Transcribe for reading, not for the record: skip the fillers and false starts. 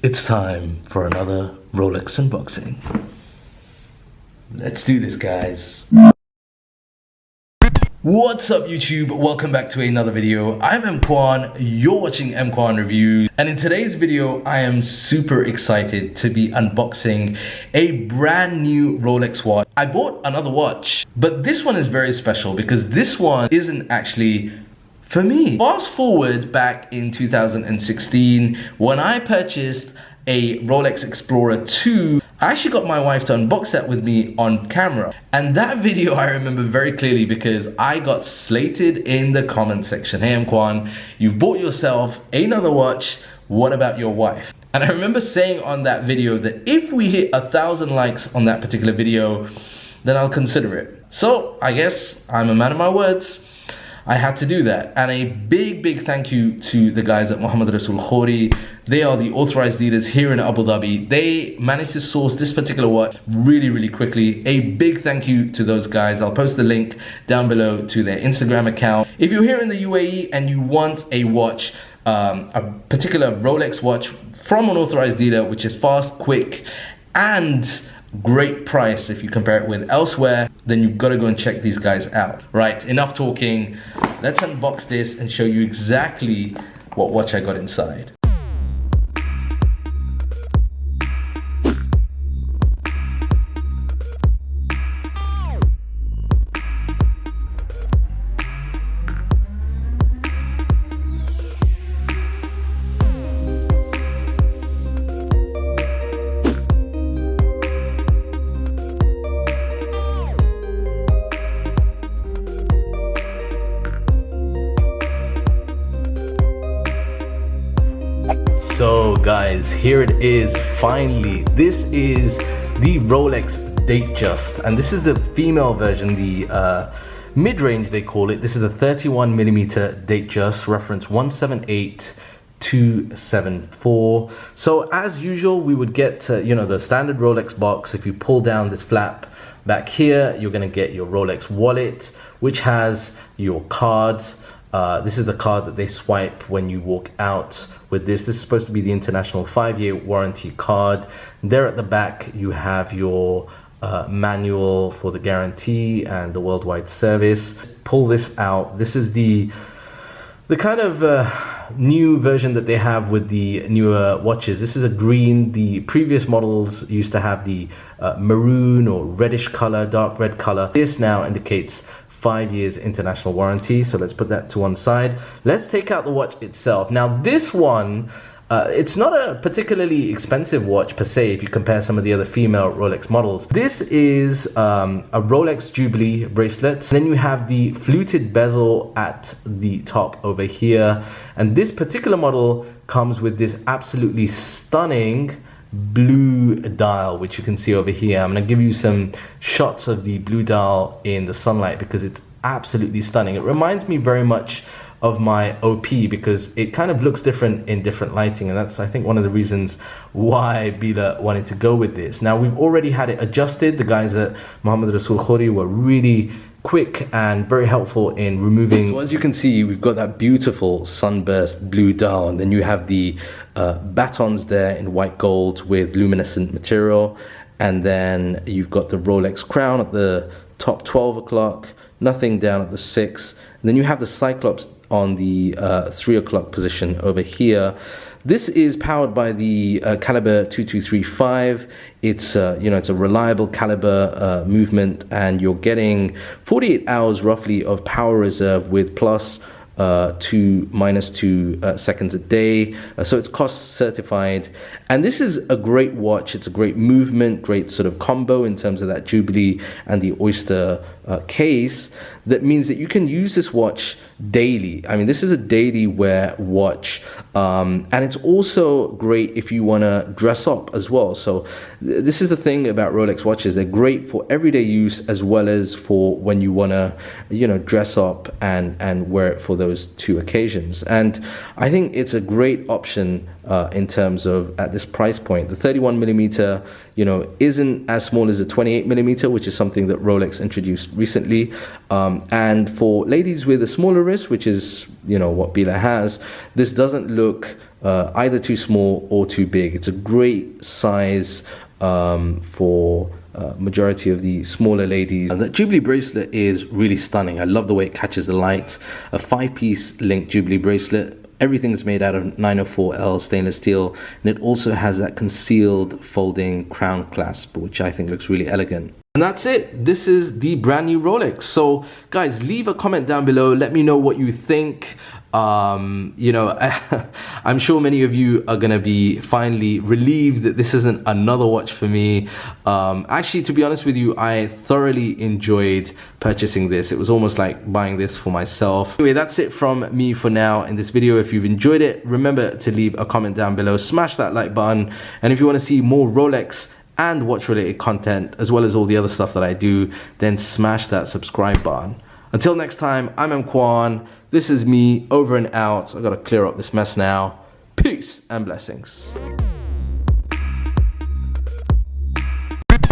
It's time for another Rolex unboxing. Let's do this, guys. What's up, YouTube? Welcome back to another video. I'm EMKWAN, you're watching EMKWAN Reviews, and in today's video I am super excited to be unboxing a brand new Rolex watch. I bought another watch, but this one is very special because this one isn't actually for me. Fast forward back in 2016 when I purchased a Rolex Explorer 2. I actually got my wife to unbox that with me on camera. And that video I remember very clearly because I got slated in the comment section. Hey EMKWAN, you've bought yourself another watch, what about your wife? And I remember saying on that video that if we hit 1,000 likes on that particular video, then I'll consider it. So I guess I'm a man of my words. I had to do that. And a big thank you to the guys at Mohammed Rasul Khori. They are the authorized dealers here in Abu Dhabi. They managed to source this particular watch really quickly. A big thank you to those guys. I'll post the link down below to their Instagram account. If you're here in the UAE and you want a watch, a particular Rolex watch from an authorized dealer, which is fast, quick, and great price if you compare it with elsewhere, then you've got to go and check these guys out. Right, enough talking. Let's unbox this and show you exactly what watch I got inside. So guys, here it is finally. This is the Rolex DateJust, and this is the female version, the mid-range they call it. This is a 31mm DateJust, reference 178274. So as usual, we would get the standard Rolex box. If you pull down this flap back here, you're gonna get your Rolex wallet, which has your cards. This is the card that they swipe when you walk out with this. This is supposed to be the international 5-year warranty card. There at the back you have your manual for the guarantee and the worldwide service. Pull this out. This is the kind of new version that they have with the newer watches. This is a green. The previous models used to have the maroon or reddish color, dark red color. This now indicates 5 years international warranty. So let's put that to one side. Let's take out the watch itself. Now this one, it's not a particularly expensive watch per se if you compare some of the other female Rolex models. This is a Rolex Jubilee bracelet. Then you have the fluted bezel at the top over here. And this particular model comes with this absolutely stunning blue dial, which you can see over here. I'm going to give you some shots of the blue dial in the sunlight because it's absolutely stunning. It reminds me very much of my OP because it kind of looks different in different lighting, and that's, I think, one of the reasons why Bila wanted to go with this. Now, we've already had it adjusted. The guys at Mohammed Rasul Khori were really quick and very helpful in removing. So as you can see, we've got that beautiful sunburst blue dial, and then you have the batons there in white gold with luminescent material, and then you've got the Rolex crown at the top 12 o'clock, nothing down at the 6, and then you have the Cyclops on the 3 o'clock position over here. This is powered by the caliber 2235. It's it's a reliable caliber movement, and you're getting 48 hours roughly of power reserve with plus 2 minus 2 seconds a day. So it's cost certified, and this is a great watch. It's a great movement, great sort of combo in terms of that Jubilee and the Oyster case. That means that you can use this watch daily. I mean, this is a daily wear watch, and it's also great if you want to dress up as well. So this is the thing about Rolex watches. They're great for everyday use as well as for when you want to dress up and wear it for those two occasions. And I think it's a great option in terms of at this price point. The 31mm, you know, isn't as small as the 28mm, which is something that Rolex introduced recently. And for ladies with a smaller wrist, which is, you know, what Bila has, this doesn't look either too small or too big. It's a great size for majority of the smaller ladies. And the Jubilee bracelet is really stunning. I love the way it catches the light. A 5-piece linked Jubilee bracelet. Everything is made out of 904L stainless steel, and it also has that concealed folding crown clasp, which I think looks really elegant. And that's it. This is the brand new Rolex. So guys, leave a comment down below. Let me know what you think. You know, I'm sure many of you are gonna be finally relieved that this isn't another watch for me. Actually, to be honest with you, I thoroughly enjoyed purchasing this. It was almost like buying this for myself. Anyway, that's it from me for now in this video. If you've enjoyed it, remember to leave a comment down below, smash that like button, and if you want to see more Rolex and watch related content, as well as all the other stuff that I do, then smash that subscribe button. Until next time, I'm EMKWAN. This is me, over and out. I gotta clear up this mess now. Peace and blessings.